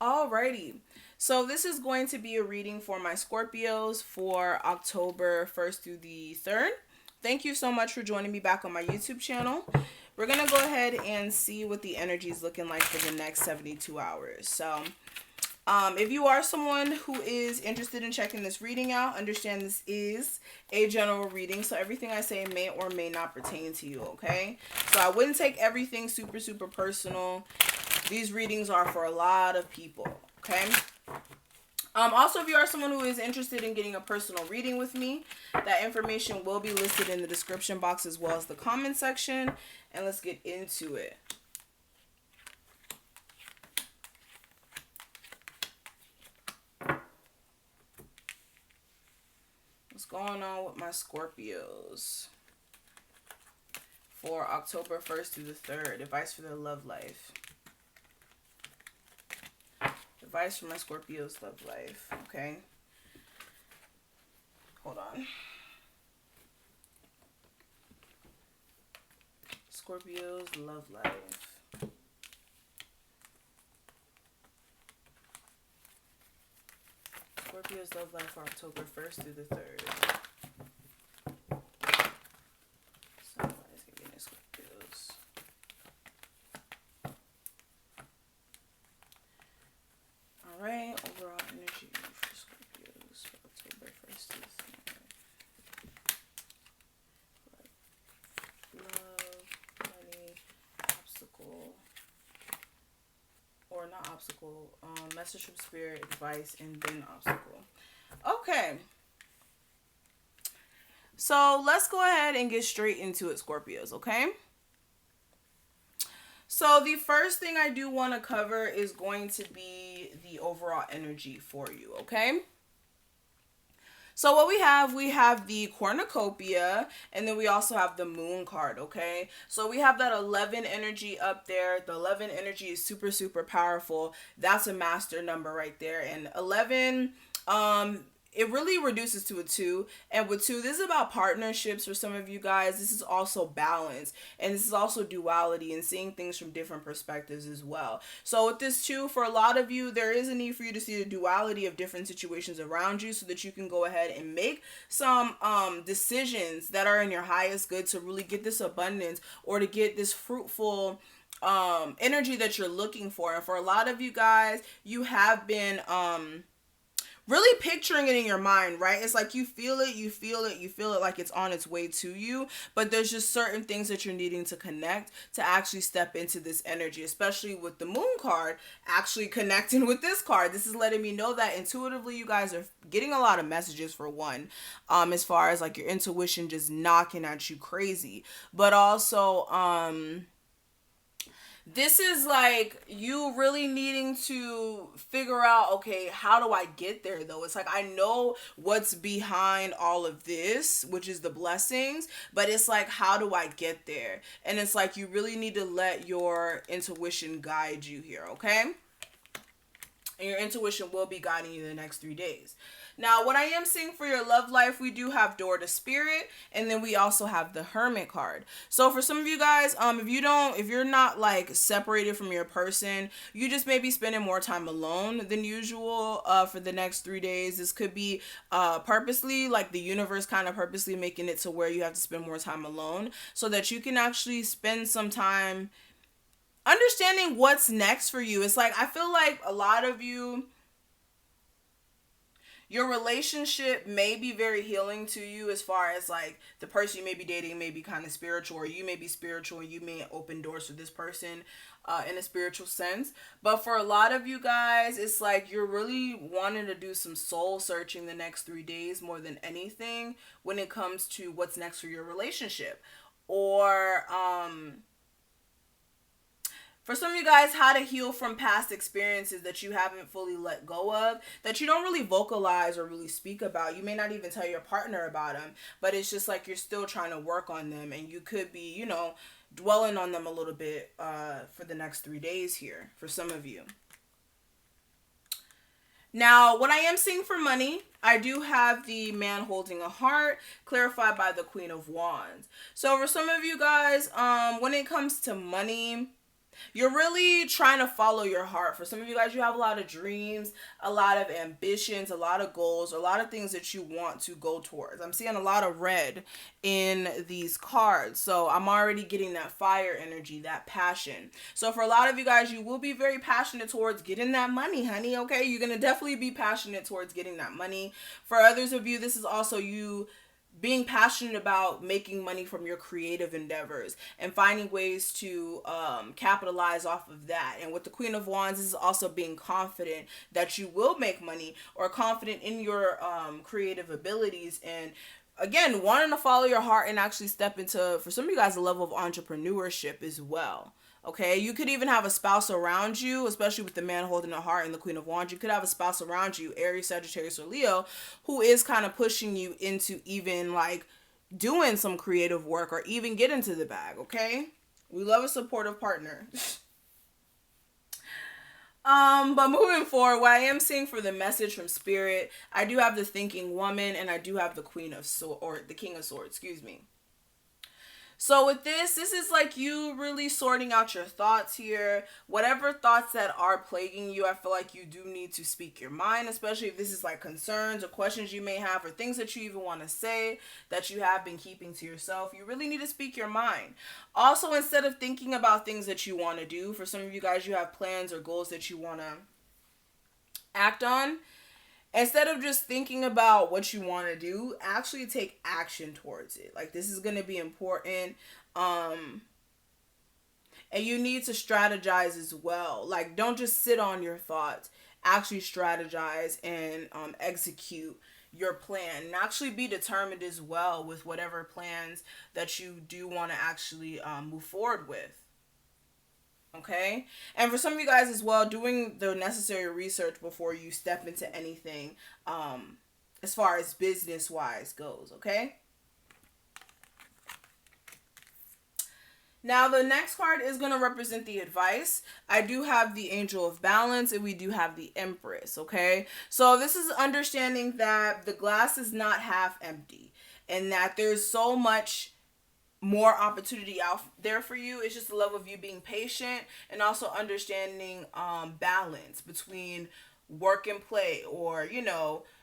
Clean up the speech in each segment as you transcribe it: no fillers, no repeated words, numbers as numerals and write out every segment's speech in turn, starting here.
Alrighty. So this is going to be a reading for my Scorpios for October 1st through the 3rd. Thank you so much for joining me back on my YouTube channel. We're going to go ahead and see what the energy is looking like for the next 72 hours. So, if you are someone who is interested in checking this reading out, understand this is a general reading, so everything I say may or may not pertain to you, okay? So I wouldn't take everything super, super personal. These readings are for a lot of people, okay? Also, if you are someone who is interested in getting a personal reading with me, that information will be listed in the description box as well as the comment section. And let's get into it. What's going on with my Scorpios for October 1st through the 3rd? Advice for their love life. Advice for my Scorpio's love life. Okay. Hold on. Scorpio's love life. Scorpio's love life for October 1st through the 3rd. Somebody's giving me Scorpios. Alright, overall energy for Scorpios for October 1st through the 3rd. Love, money, obstacle, or not obstacle, message from spirit, advice, and then obstacle. Okay. So let's go ahead and get straight into it, Scorpios, okay? So the first thing I do want to cover is going to be the overall energy for you, okay? So what we have the cornucopia, and then we also have the moon card, okay? So we have that 11 energy up there. The 11 energy is super, super powerful. That's a master number right there. And 11, it really reduces to a 2. And with 2, this is about partnerships for some of you guys. This is also balance. And this is also duality and seeing things from different perspectives as well. So with this 2, for a lot of you, there is a need for you to see the duality of different situations around you so that you can go ahead and make some decisions that are in your highest good to really get this abundance or to get this fruitful energy that you're looking for. And for a lot of you guys, you have been really picturing it in your mind, right? It's like you feel it, you feel it, you feel it like it's on its way to you, but there's just certain things that you're needing to connect to actually step into this energy, especially with the moon card actually connecting with this card. This is letting me know that intuitively you guys are getting a lot of messages for one, as far as like your intuition just knocking at you crazy, but also this is like you really needing to figure out, okay, how do I get there though? It's like I know what's behind all of this, which is the blessings, but it's like how do I get there? And it's like you really need to let your intuition guide you here, okay? And your intuition will be guiding you the next 3 days. Now, what I am seeing for your love life, we do have Door to Spirit, and then we also have the Hermit card. So for some of you guys, if you're not like separated from your person, you just may be spending more time alone than usual for the next 3 days. This could be purposely, like the universe kind of purposely making it to where you have to spend more time alone so that you can actually spend some time understanding what's next for you. It's like I feel like a lot of you, your relationship may be very healing to you, as far as like the person you may be dating may be kind of spiritual, or you may be spiritual and you may open doors for this person in a spiritual sense. But for a lot of you guys, it's like you're really wanting to do some soul searching the next 3 days more than anything when it comes to what's next for your relationship, or for some of you guys, how to heal from past experiences that you haven't fully let go of, that you don't really vocalize or really speak about. You may not even tell your partner about them, but it's just like you're still trying to work on them, and you could be, dwelling on them a little bit for the next 3 days here for some of you. Now, what I am seeing for money, I do have the man holding a heart, clarified by the Queen of Wands. So for some of you guys, when it comes to money, You're really trying to follow your heart. For some of you guys, you have a lot of dreams, a lot of ambitions, a lot of goals, a lot of things that you want to go towards. I'm seeing a lot of red in these cards. So I'm already getting that fire energy, that passion. So for a lot of you guys, you will be very passionate towards getting that money, honey. Okay, you're going to definitely be passionate towards getting that money. For others of you, this is also you being passionate about making money from your creative endeavors and finding ways to capitalize off of that. And with the Queen of Wands, this is also being confident that you will make money, or confident in your creative abilities, and again, wanting to follow your heart and actually step into, for some of you guys, a level of entrepreneurship as well. Okay, you could even have a spouse around you, especially with the man holding the heart and the Queen of Wands. You could have a spouse around you, Aries, Sagittarius, or Leo, who is kind of pushing you into even like doing some creative work or even get into the bag. Okay, we love a supportive partner. But moving forward, what I am seeing for the message from Spirit, I do have the Thinking Woman, and I do have the Queen of Swords, or the King of Swords, excuse me. So with this is like you really sorting out your thoughts here. Whatever thoughts that are plaguing you, I feel like you do need to speak your mind, especially if this is like concerns or questions you may have, or things that you even want to say that you have been keeping to yourself. You really need to speak your mind. Also, instead of thinking about things that you want to do, for some of you guys, you have plans or goals that you want to act on. Instead of just thinking about what you want to do, actually take action towards it. Like, this is going to be important. And you need to strategize as well. Like, don't just sit on your thoughts. Actually strategize and execute your plan. And actually be determined as well with whatever plans that you do want to actually move forward with. Okay, and for some of you guys as well, doing the necessary research before you step into anything as far as business wise goes. Okay, now the next card is going to represent the advice. I do have the Angel of Balance, and we do have the Empress. Okay, so this is understanding that the glass is not half empty, and that there's so much more opportunity out there for you. It's just a level of you being patient, and also understanding balance between work and play, or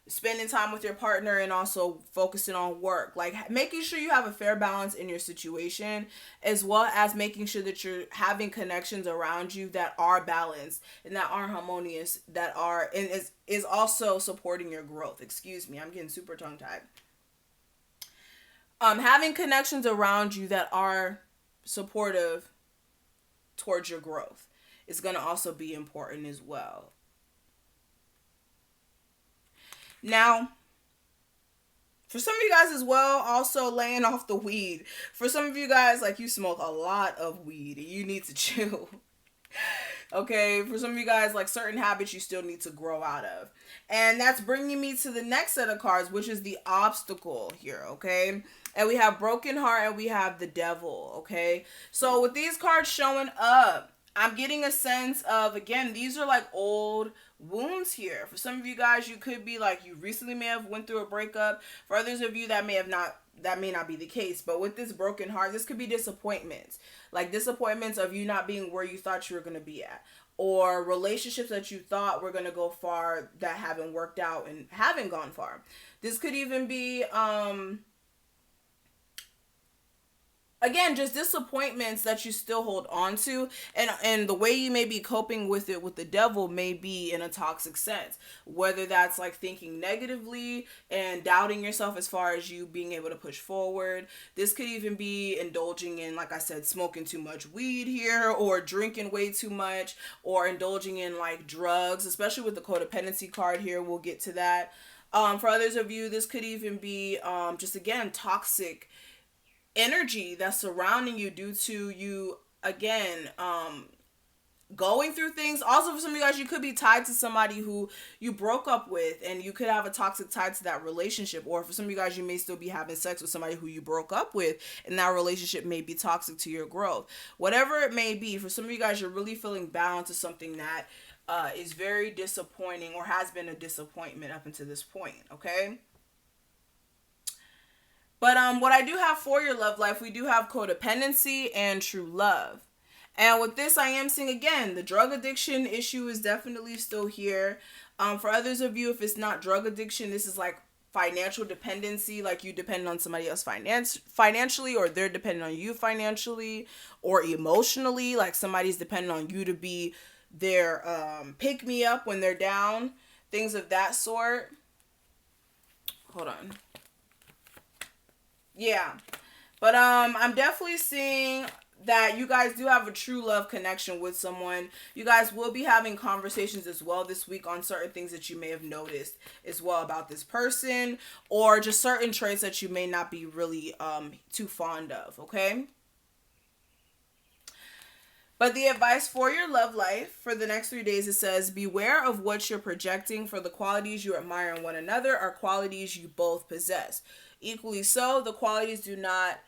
spending time with your partner and also focusing on work. Like, making sure you have a fair balance in your situation, as well as making sure that you're having connections around you that are balanced and that are harmonious, that are and is also supporting your growth. Excuse me, I'm getting super tongue tied. Having connections around you that are supportive towards your growth is going to also be important as well. Now, for some of you guys as well, also laying off the weed. For some of you guys, like, you smoke a lot of weed and you need to chill. Okay, for some of you guys, like, certain habits you still need to grow out of. And that's bringing me to the next set of cards, which is the obstacle here, okay? And we have Broken Heart, and we have the Devil, okay? So with these cards showing up, I'm getting a sense of, again, these are like old wounds here. For some of you guys, you could be like, you recently may have went through a breakup. For others of you, that may not be the case. But with this broken heart, this could be disappointments. Like disappointments of you not being where you thought you were going to be at. Or relationships that you thought were going to go far that haven't worked out and haven't gone far. This could even be, again, just disappointments that you still hold on to, and the way you may be coping with it with the devil may be in a toxic sense, whether that's like thinking negatively and doubting yourself as far as you being able to push forward. This could even be indulging in, like I said, smoking too much weed here, or drinking way too much, or indulging in like drugs, especially with the codependency card here. We'll get to that. For others of you, this could even be just, again, toxic energy that's surrounding you due to you, again, going through things. Also, for some of you guys, you could be tied to somebody who you broke up with, and you could have a toxic tie to that relationship. Or for some of you guys, you may still be having sex with somebody who you broke up with, and that relationship may be toxic to your growth. Whatever it may be, for some of you guys, you're really feeling bound to something that is very disappointing, or has been a disappointment up until this point, okay? But what I do have for your love life, we do have codependency and true love. And with this, I am seeing again, the drug addiction issue is definitely still here. For others of you, if it's not drug addiction, this is like financial dependency, like you depend on somebody else financially, or they're dependent on you financially or emotionally, like somebody's dependent on you to be their pick me up when they're down, things of that sort. Hold on. Yeah. But I'm definitely seeing that you guys do have a true love connection with someone. You guys will be having conversations as well this week on certain things that you may have noticed as well about this person, or just certain traits that you may not be really too fond of, okay? But the advice for your love life for the next 3 days, it says, beware of what you're projecting, for the qualities you admire in one another are qualities you both possess. Equally so, the qualities do not,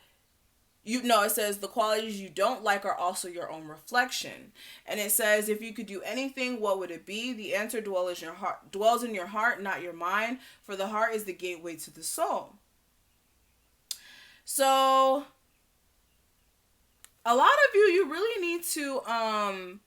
it says the qualities you don't like are also your own reflection. And it says, if you could do anything, what would it be? The answer dwells in your heart, not your mind, for the heart is the gateway to the soul. So a lot of you really need to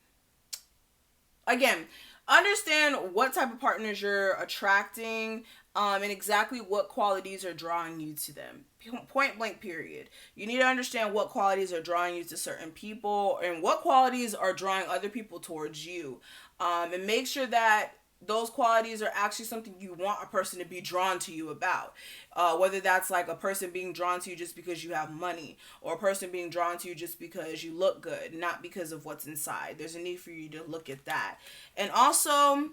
again, understand what type of partners you're attracting, and exactly what qualities are drawing you to them. Point blank, period. You need to understand what qualities are drawing you to certain people and what qualities are drawing other people towards you. And make sure that those qualities are actually something you want a person to be drawn to you about. Whether that's like a person being drawn to you just because you have money, or a person being drawn to you just because you look good, not because of what's inside. There's a need for you to look at that. And also,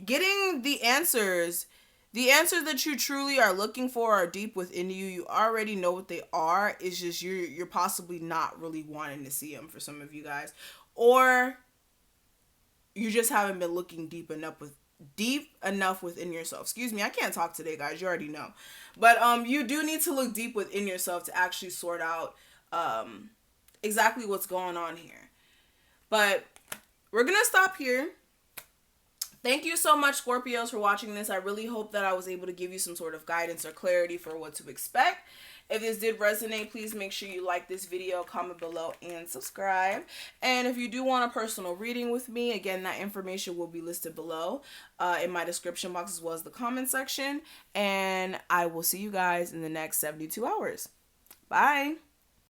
getting the answers that you truly are looking for are deep within you. You already know what they are. It's just you're possibly not really wanting to see them for some of you guys, or you just haven't been looking deep enough within yourself. Excuse me, I can't talk today, guys. You already know. But you do need to look deep within yourself to actually sort out exactly what's going on here. But we're gonna stop here. Thank you so much, Scorpios, for watching this. I really hope that I was able to give you some sort of guidance or clarity for what to expect. If this did resonate, please make sure you like this video, comment below, and subscribe. And if you do want a personal reading with me, again, that information will be listed below in my description box as well as the comment section. And I will see you guys in the next 72 hours. Bye.